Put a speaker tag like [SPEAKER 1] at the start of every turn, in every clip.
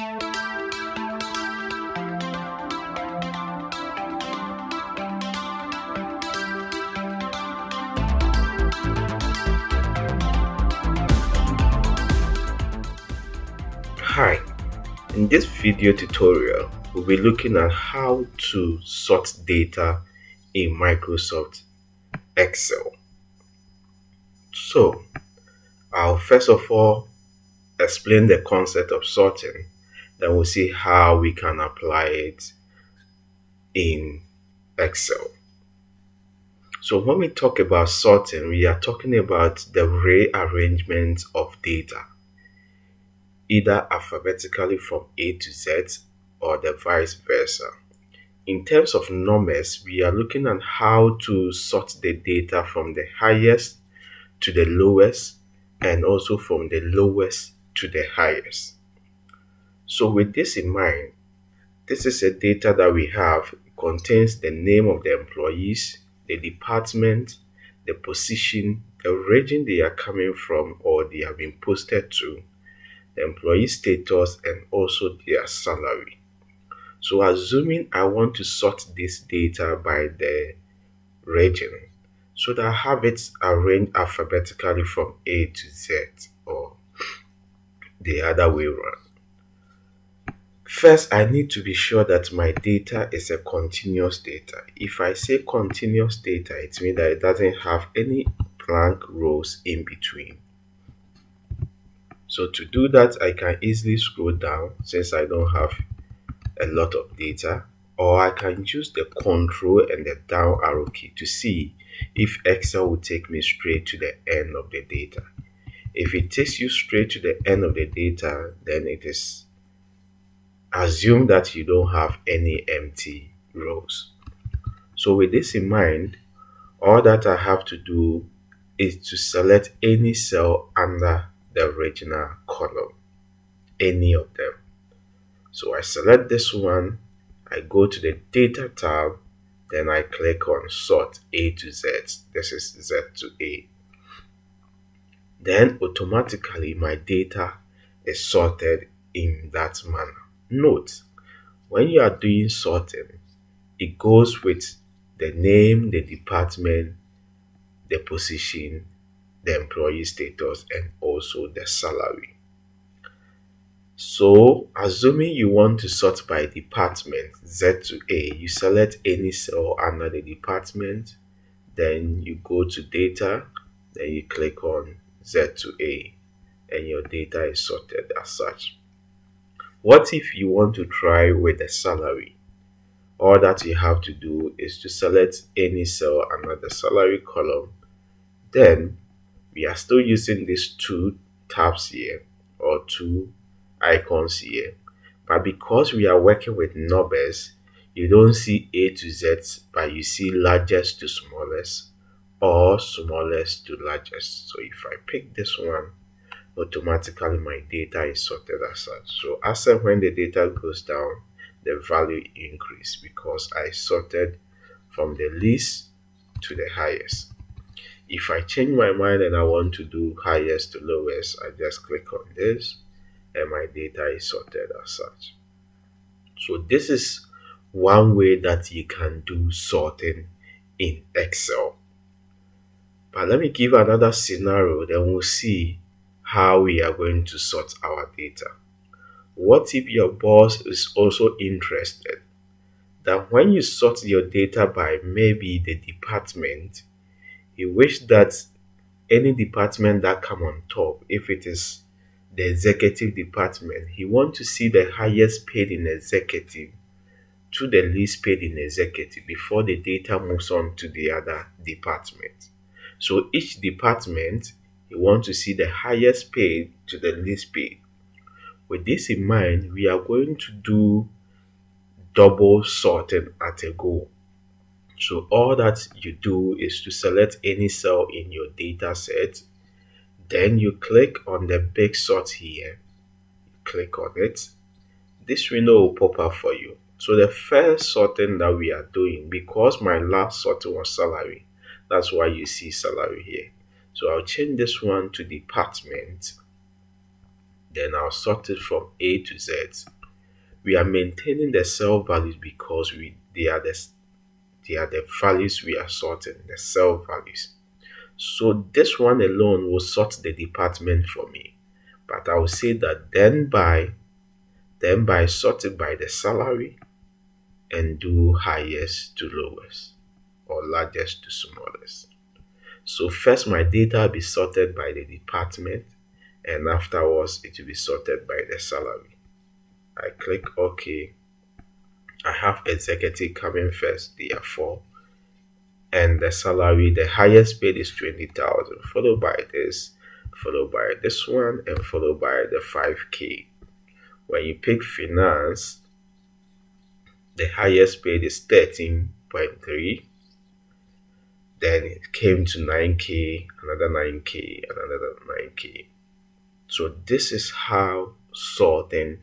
[SPEAKER 1] Hi, in this video tutorial, we'll be looking at how to sort data in Microsoft Excel. So, I'll first of all explain the concept of sorting, then we'll see how we can apply it in Excel. So, when we talk about sorting, we are talking about the rearrangement of data, either alphabetically from A to Z or the vice versa. In terms of numbers, we are looking at how to sort the data from the highest to the lowest and also from the lowest to the highest. So with this in mind, this is a data that we have. It contains the name of the employees, the department, the position, the region they are coming from or they have been posted to, the employee status, and also their salary. So assuming I want to sort this data by the region, so that I have it arranged alphabetically from A to Z or the other way around. First, I need to be sure that my data is a continuous data. If I say continuous data, it means that it doesn't have any blank rows in between. So to do that, I can easily scroll down since I don't have a lot of data, or I can use the control and the down arrow key to see if Excel will take me straight to the end of the data. If it takes you straight to the end of the data, then it is assumed that you don't have any empty rows. So with this in mind, all that I have to do is to select any cell under the original column, any of them. So I select this one, I go to the data tab, then I click on sort A to Z. This is Z to A. Then automatically my data is sorted in that manner. Note, when you are doing sorting, it goes with the name, the department, the position, the employee status, and also the salary. So, assuming you want to sort by department Z to A, you select any cell under the department, then you go to data, then you click on Z to A, and your data is sorted as such. What if you want to try with the salary? All that you have to do is to select any cell under the salary column. Then we are still using these two tabs here or two icons here. But because we are working with numbers, you don't see A to Z, but you see largest to smallest or smallest to largest. So if I pick this one, automatically my data is sorted as such. So as and when the data goes down, the value increase because I sorted from the least to the highest. If I change my mind and I want to do highest to lowest, I just click on this and my data is sorted as such. So this is one way that you can do sorting in Excel. But let me give another scenario, then we'll see how we are going to sort our data. What if your boss is also interested that when you sort your data by maybe the department, he wish that any department that come on top, if it is the executive department, he want to see the highest paid in executive to the least paid in executive before the data moves on to the other department. So each department, you want to see the highest paid to the least paid. With this in mind, we are going to do double sorting at a go. So all that you do is to select any cell in your data set, then you click on the big sort here, click on it. This window will pop up for you. So the first sorting that we are doing, because my last sorting was salary, that's why you see salary here. So I'll change this one to department. Then I'll sort it from A to Z. We are maintaining the cell values because they are the values we are sorting, the cell values. So this one alone will sort the department for me. But I will say that then by sorting by the salary and do highest to lowest or largest to smallest. So first my data will be sorted by the department and afterwards it will be sorted by the salary. I click OK. I have executive coming first, therefore, and the salary, the highest paid is 20,000, followed by this one, and followed by the 5K. When you pick finance, the highest paid is 13.3, then it came to 9K, another 9K, another 9K. So this is how sorting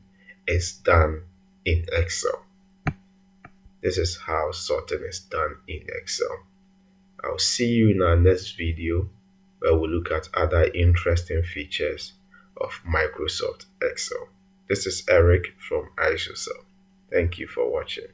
[SPEAKER 1] is done in Excel. This is how sorting is done in Excel. I'll see you in our next video where we'll look at other interesting features of Microsoft Excel. This is Eric from iSocial. Thank you for watching.